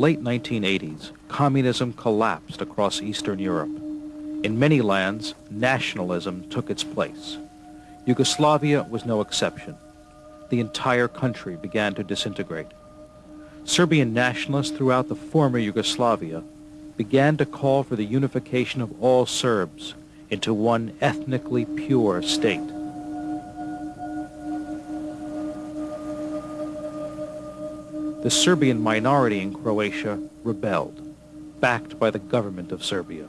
late 1980s, communism collapsed across Eastern Europe. In many lands, nationalism took its place. Yugoslavia was no exception. The entire country began to disintegrate. Serbian nationalists throughout the former Yugoslavia began to call for the unification of all Serbs into one ethnically pure state. The Serbian minority in Croatia rebelled, backed by the government of Serbia.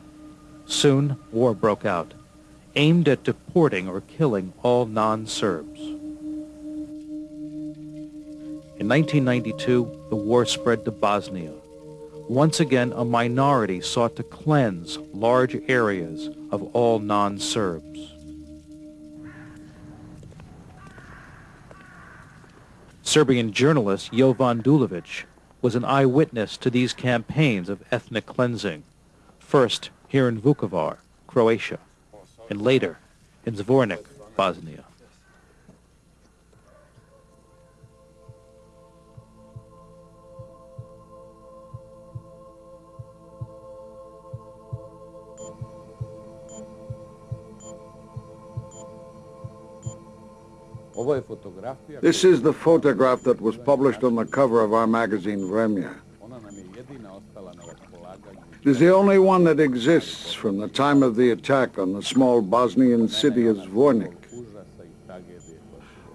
Soon, war broke out, aimed at deporting or killing all non-Serbs. In 1992, the war spread to Bosnia. Once again, a minority sought to cleanse large areas of all non-Serbs. Serbian journalist Jovan Dulovic was an eyewitness to these campaigns of ethnic cleansing, first here in Vukovar, Croatia, and later in Zvornik, Bosnia. This is the photograph that was published on the cover of our magazine, Vremya. It is the only one that exists from the time of the attack on the small Bosnian city of Zvornik.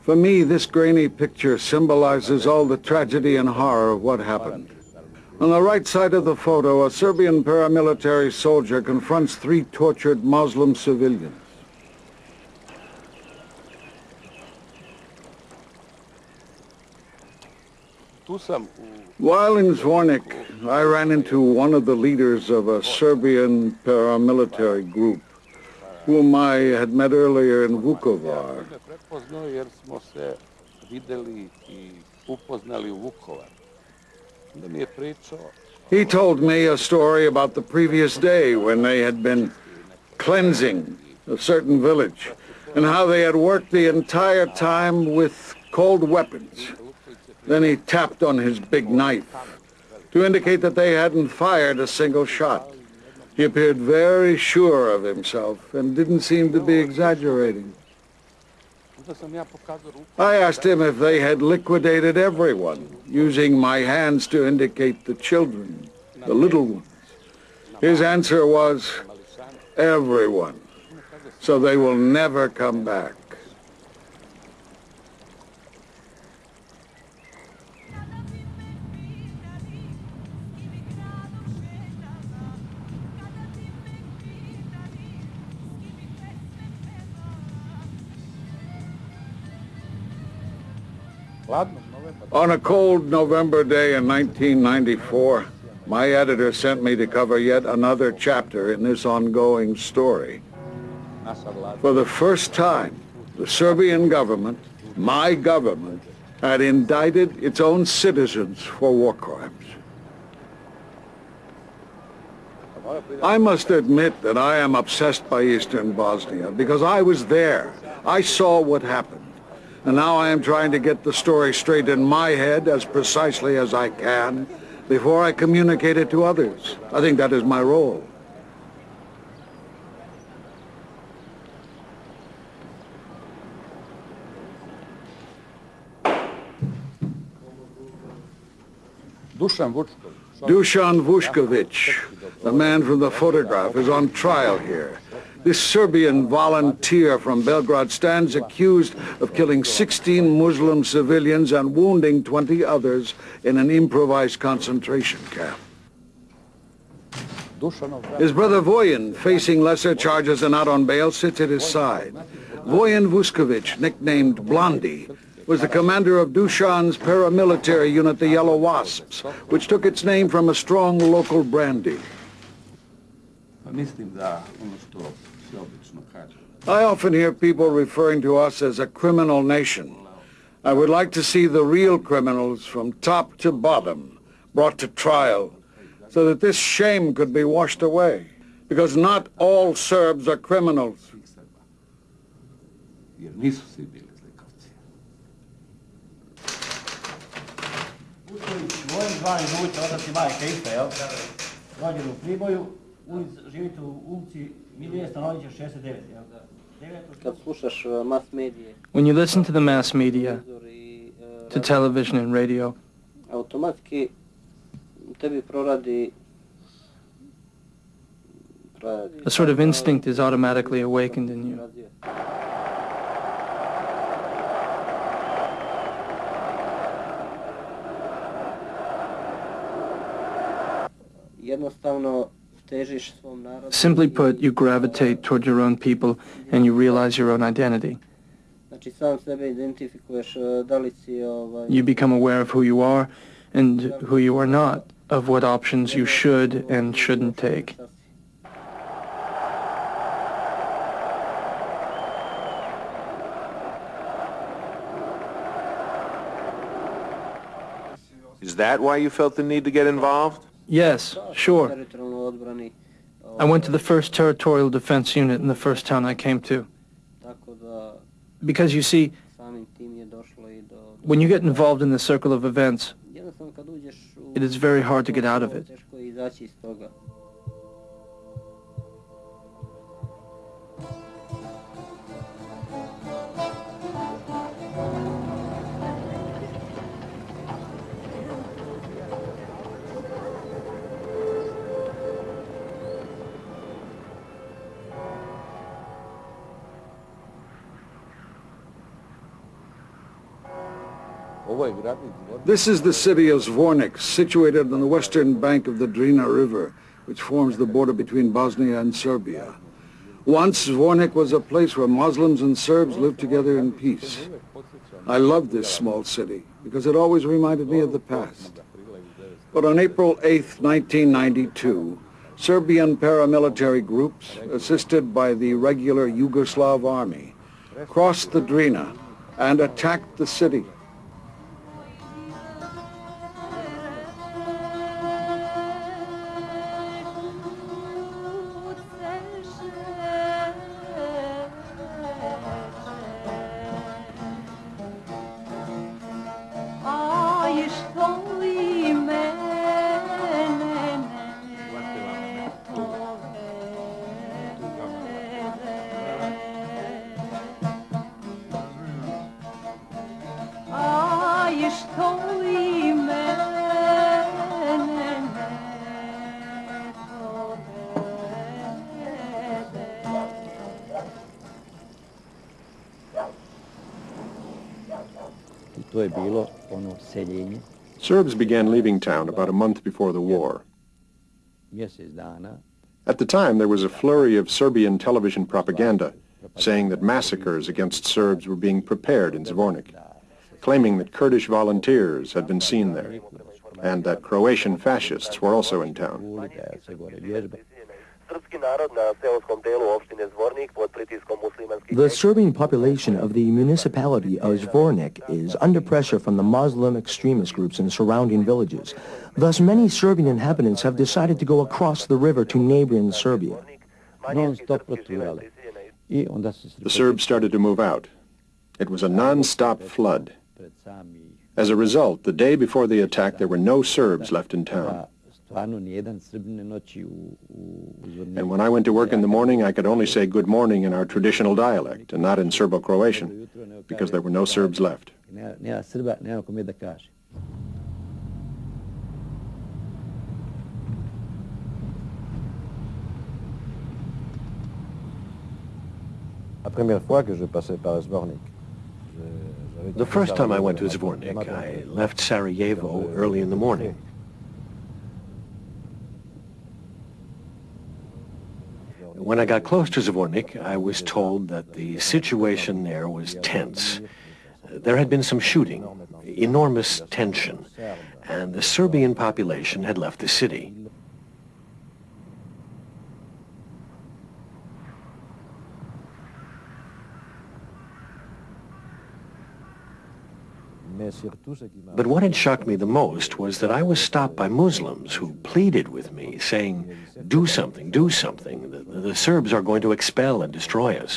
For me, this grainy picture symbolizes all the tragedy and horror of what happened. On the right side of the photo, a Serbian paramilitary soldier confronts 3 tortured Muslim civilians. While in Zvornik, I ran into one of the leaders of a Serbian paramilitary group, whom I had met earlier in Vukovar. He told me a story about the previous day when they had been cleansing a certain village, and how they had worked the entire time with cold weapons. Then he tapped on his big knife to indicate that they hadn't fired a single shot. He appeared very sure of himself and didn't seem to be exaggerating. I asked him if they had liquidated everyone, using my hands to indicate the children, the little ones. His answer was, everyone. So they will never come back. On a cold November day in 1994, my editor sent me to cover yet another chapter in this ongoing story. For the first time, the Serbian government, my government, had indicted its own citizens for war crimes. I must admit that I am obsessed by Eastern Bosnia because I was there. I saw what happened. And now I am trying to get the story straight in my head as precisely as I can before I communicate it to others. I think that is my role. Dusan Vučković, the man from the photograph, is on trial here. This Serbian volunteer from Belgrade stands accused of killing 16 Muslim civilians and wounding 20 others in an improvised concentration camp. His brother Voyin, facing lesser charges and out on bail, sits at his side. Voyin Vučković, nicknamed Blondie, was the commander of Dušan's paramilitary unit, the Yellow Wasps, which took its name from a strong local brandy. I often hear people referring to us as a criminal nation. I would like to see the real criminals from top to bottom brought to trial so that this shame could be washed away. Because not all Serbs are criminals. zvani Duća, otac i majka isto, jel? Rođen u Priboju, živite u ulici Milije Stanovića 69, jel? Kad slušaš mass medije, When you listen to the mass media, to television and radio, automatski tebi proradi a sort of instinct is automatically awakened in you. jednostavno težiš svom narodu. Simply put, you gravitate toward your own people and you realize your own identity. Znači sam sebe identifikuješ, da li si You become aware of who you are and who you are not, of what options you should and shouldn't take. Is that why you felt the need to get involved? Yes, sure. I went to the 1st Territorial Defense Unit in the first town I came to. Because you see, when you get involved in the circle of events, it is very hard to get out of it. This is the city of Zvornik, situated on the western bank of the Drina River, which forms the border between Bosnia and Serbia. Once, Zvornik was a place where Muslims and Serbs lived together in peace. I loved this small city because it always reminded me of the past. But on April 8, 1992, Serbian paramilitary groups, assisted by the regular Yugoslav army, crossed the Drina and attacked the city. Serbs began leaving town about a month before the war. At the time, there was a flurry of Serbian television propaganda saying that massacres against Serbs were being prepared in Zvornik, claiming that Kurdish volunteers had been seen there, and that Croatian fascists were also in town. The Serbian population of the municipality of Zvornik is under pressure from the Muslim extremist groups in surrounding villages. Thus, many Serbian inhabitants have decided to go across the river to neighboring Serbia. The Serbs started to move out. It was a non-stop flood. As a result, the day before the attack, there were no Serbs left in town. And when I went to work in the morning, I could only say good morning in our traditional dialect and not in Serbo-Croatian, because there were no Serbs left. The first time I went to Zvornik, I left Sarajevo early in the morning. When I got close to Zvornik, I was told that the situation there was tense. There had been some shooting, enormous tension, and the Serbian population had left the city. But what had shocked me the most was that I was stopped by Muslims who pleaded with me, saying, do something, do something. The Serbs are going to expel and destroy us.